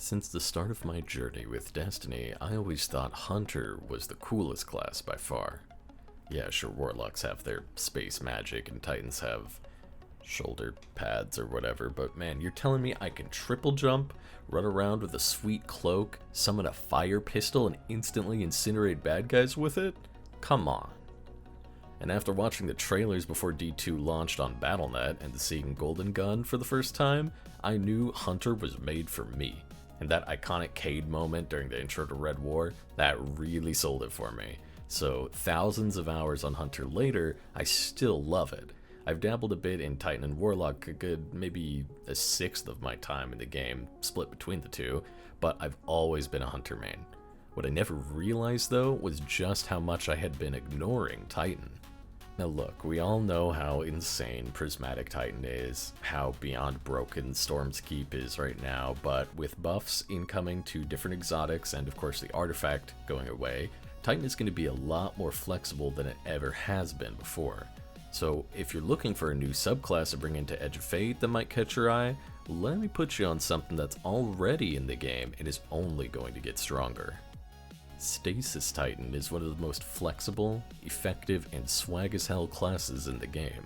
Since the start of my journey with Destiny, I always thought Hunter was the coolest class by far. Yeah, sure, Warlocks have their space magic and Titans have shoulder pads or whatever, but man, you're telling me I can triple jump, run around with a sweet cloak, summon a fire pistol, and instantly incinerate bad guys with it? Come on. And after watching the trailers before D2 launched on Battle.net and seeing Golden Gun for the first time, I knew Hunter was made for me. And that iconic Cade moment during the intro to Red War, that really sold it for me. So thousands of hours on Hunter later, I still love it. I've dabbled a bit in Titan and Warlock, a good maybe a sixth of my time in the game, split between the two, but I've always been a Hunter main. What I never realized though was just how much I had been ignoring Titan. Now look, we all know how insane Prismatic Titan is, how beyond broken Storm's Keep is right now, but with buffs incoming to different exotics and of course the artifact going away, Titan is going to be a lot more flexible than it ever has been before. So if you're looking for a new subclass to bring into Edge of Fate that might catch your eye, let me put you on something that's already in the game and is only going to get stronger. Stasis Titan is one of the most flexible, effective, and swag as hell classes in the game.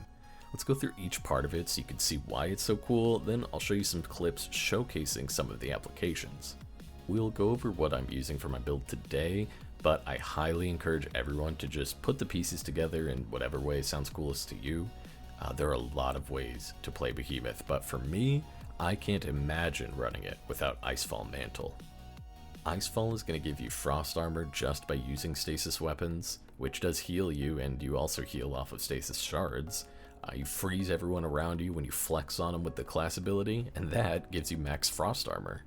Let's go through each part of it so you can see why it's so cool, then I'll show you some clips showcasing some of the applications. We'll go over what I'm using for my build today, but I highly encourage everyone to just put the pieces together in whatever way sounds coolest to you. There are a lot of ways to play Behemoth, but for me, I can't imagine running it without Icefall Mantle. Icefall is going to give you frost armor just by using stasis weapons, which does heal you, and you also heal off of stasis shards. You freeze everyone around you when you flex on them with the class ability, and that gives you max frost armor.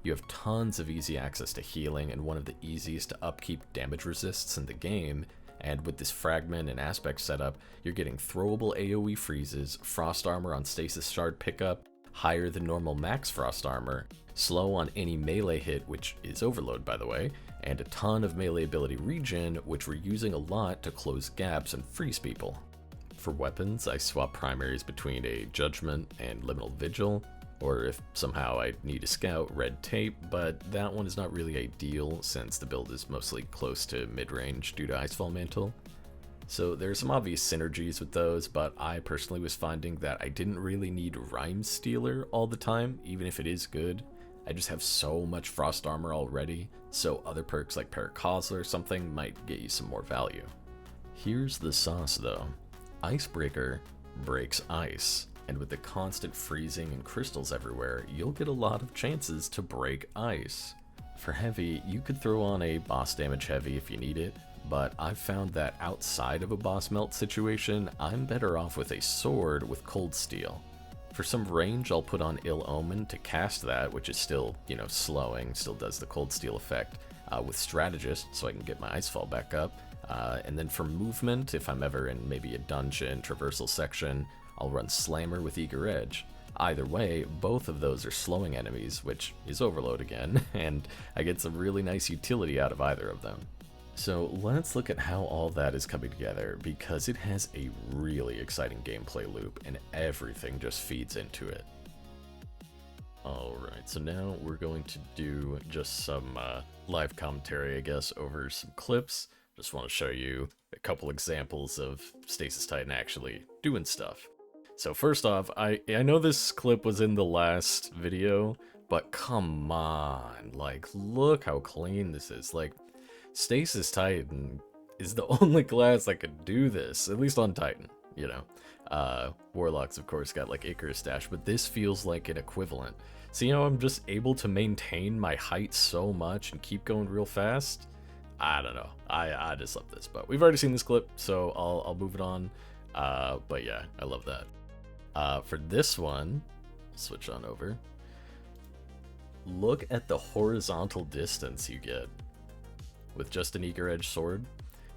You have tons of easy access to healing and one of the easiest to upkeep damage resists in the game, and with this fragment and aspect setup, you're getting throwable AoE freezes, frost armor on stasis shard pickup, higher than normal max frost armor, slow on any melee hit, which is overload by the way, and a ton of melee ability regen, which we're using a lot to close gaps and freeze people. For weapons, I swap primaries between a Judgment and Liminal Vigil, or if somehow I need a scout, Red Tape, but that one is not really ideal since the build is mostly close to mid-range due to Icefall Mantle. So there's some obvious synergies with those, but I personally was finding that I didn't really need Rhyme Stealer all the time, even if it is good. I just have so much frost armor already, so other perks like Paracosla or something might get you some more value. Here's the sauce though. Icebreaker breaks ice, and with the constant freezing and crystals everywhere, you'll get a lot of chances to break ice. For heavy, you could throw on a boss damage heavy if you need it, but I've found that outside of a boss melt situation, I'm better off with a sword with cold steel. For some range, I'll put on Ill Omen to cast that, which is still, slowing, still does the cold steel effect, with Strategist, so I can get my Icefall back up. And then for movement, if I'm ever in maybe a dungeon, traversal section, I'll run Slammer with Eager Edge. Either way, both of those are slowing enemies, which is overload again, and I get some really nice utility out of either of them. So let's look at how all that is coming together, because it has a really exciting gameplay loop and everything just feeds into it. Alright, so now we're going to do just some live commentary, I guess, over some clips. Just want to show you a couple examples of Stasis Titan actually doing stuff. So first off, I know this clip was in the last video, but come on, like, look how clean this is. Like, Stasis Titan is the only class that could do this, at least on Titan, Warlocks, of course, got like Icarus Dash, but this feels like an equivalent. See how I'm just able to maintain my height so much and keep going real fast? I don't know. I just love this, but we've already seen this clip, so I'll move it on. But yeah, I love that. For this one, switch on over. Look at the horizontal distance you get with just an Eager Edge sword.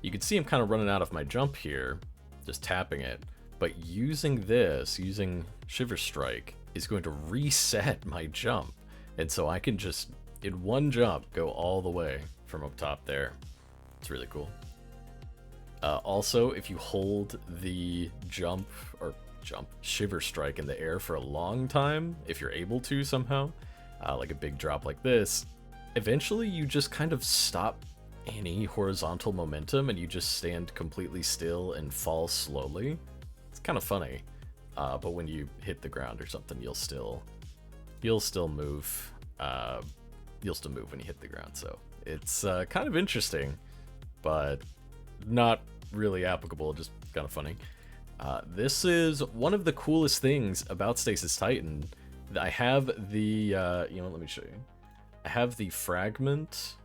You can see I'm kind of running out of my jump here, just tapping it, but using Shiver Strike is going to reset my jump, and so I can just, in one jump, go all the way from up top there. It's really cool. Also, if you hold the Shiver Strike in the air for a long time, if you're able to somehow, like a big drop like this, eventually you just kind of stop any horizontal momentum and you just stand completely still and fall slowly. It's kind of funny, but when you hit the ground or something, you'll still move. You'll still move when you hit the ground. So it's kind of interesting, but not really applicable. Just kind of funny. This is one of the coolest things about Stasis Titan. I have the let me show you. I have the fragment.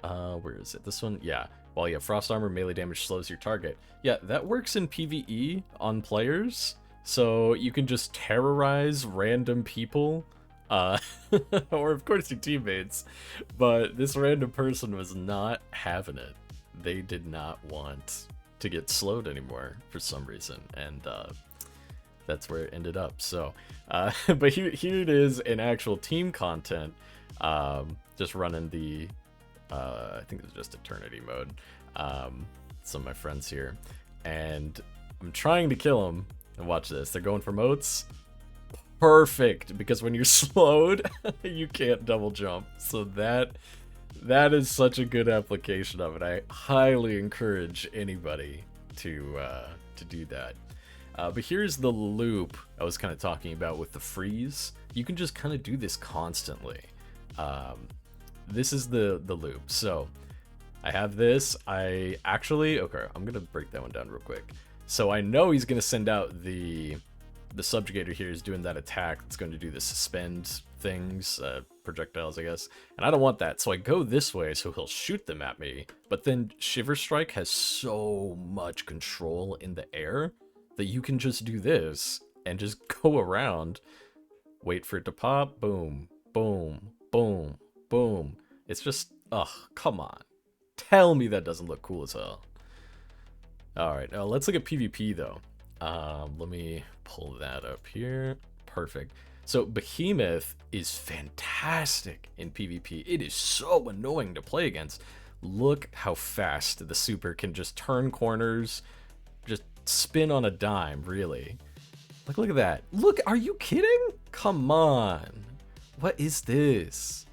Where is it? This one? Yeah. While you have frost armor, melee damage slows your target. Yeah, that works in PvE on players. So you can just terrorize random people. Or of course your teammates. But this random person was not having it. They did not want to get slowed anymore for some reason. And that's where it ended up. So, but here it is in actual team content. Just running the, I think it was just Eternity mode. Some of my friends here, and I'm trying to kill them. And watch this, they're going for moats. Perfect, because when you're slowed, you can't double jump. So that is such a good application of it. I highly encourage anybody to do that. But here's the loop I was kind of talking about with the freeze. You can just kind of do this constantly. This is the loop. So I have this. Okay, I'm gonna break that one down real quick. So I know he's gonna send out the subjugator here is doing that attack that's going to do the suspend things, projectiles, I guess. And I don't want that, so I go this way so he'll shoot them at me. But then Shiver Strike has so much control in the air that you can just do this and just go around, wait for it to pop, boom, boom, boom, boom. It's just, ugh, come on. Tell me that doesn't look cool as hell. Alright, let's look at PvP though. Let me pull that up here. Perfect. So Behemoth is fantastic in PvP. It is so annoying to play against. Look how fast the super can just turn corners, just spin on a dime, really. Look at that. Look, are you kidding? Come on. What is this?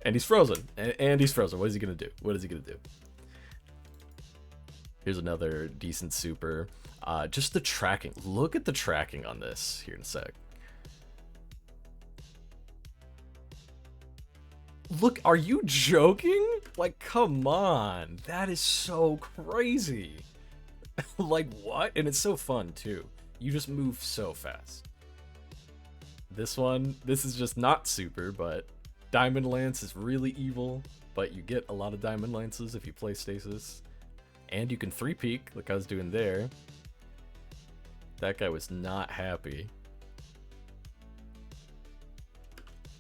And he's frozen. And he's frozen. What is he gonna do? What is he gonna do? Here's another decent super. Just the tracking. Look at the tracking on this here in a sec. Look, are you joking? Like, come on. That is so crazy. Like, what? And it's so fun, too. You just move so fast. This one, this is just not super, but Diamond Lance is really evil, but you get a lot of Diamond Lances if you play Stasis. And you can 3-peek, like I was doing there. That guy was not happy.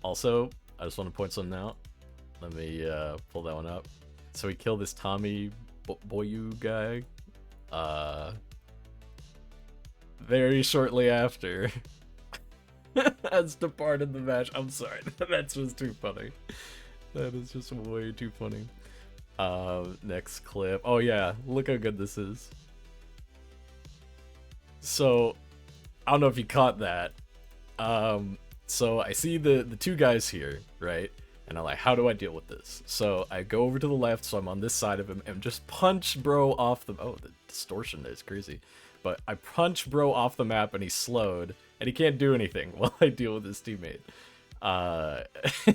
Also, I just want to point something out. Let me pull that one up. So we killed this Tommy Boyu guy. Very shortly after has departed the match. I'm sorry. That's just too funny. That is just way too funny. Next clip. Oh yeah, look how good this is. So, I don't know if you caught that. So I see the two guys here, right? And I'm like, how do I deal with this? So I go over to the left, so I'm on this side of him, and just punch bro off the... Oh, the distortion there is crazy. But I punch bro off the map, and he's slowed, and he can't do anything while I deal with his teammate.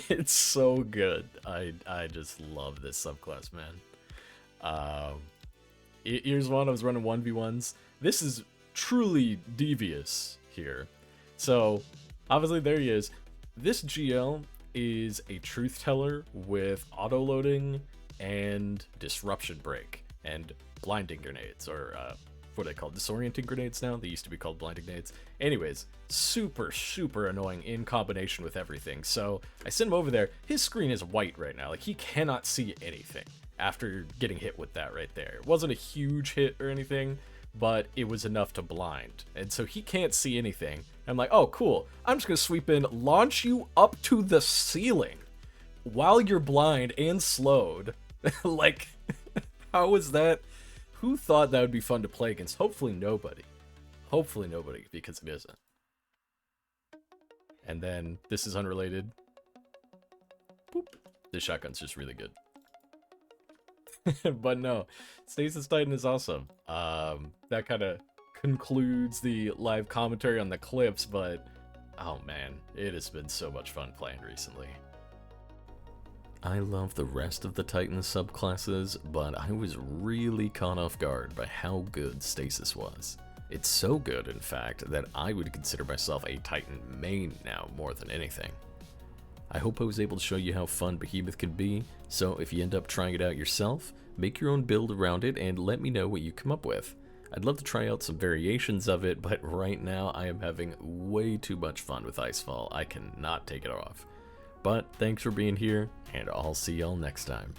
It's so good. I just love this subclass, man. Here's one. I was running 1v1s. This is truly devious here. So, obviously there he is. This GL is a truth teller with auto-loading and disruption break and blinding grenades, or what are they called? Disorienting grenades now? They used to be called blinding grenades. Anyways, super annoying in combination with everything. So I send him over there. His screen is white right now. Like, he cannot see anything after getting hit with that right there. It wasn't a huge hit or anything, but it was enough to blind. And so he can't see anything. I'm like, oh, cool. I'm just going to sweep in, launch you up to the ceiling while you're blind and slowed. Like, how is that? Who thought that would be fun to play against? Hopefully nobody. Hopefully nobody, because it isn't. And then this is unrelated. Boop. This shotgun's just really good. But no, Stasis Titan is awesome. That kind of concludes the live commentary on the clips, but oh man, it has been so much fun playing recently. I love the rest of the Titan subclasses, but I was really caught off guard by how good Stasis was. It's so good, in fact, that I would consider myself a Titan main now more than anything. I hope I was able to show you how fun Behemoth can be, so if you end up trying it out yourself, make your own build around it and let me know what you come up with. I'd love to try out some variations of it, but right now I am having way too much fun with Icefall. I cannot take it off. But thanks for being here, and I'll see y'all next time.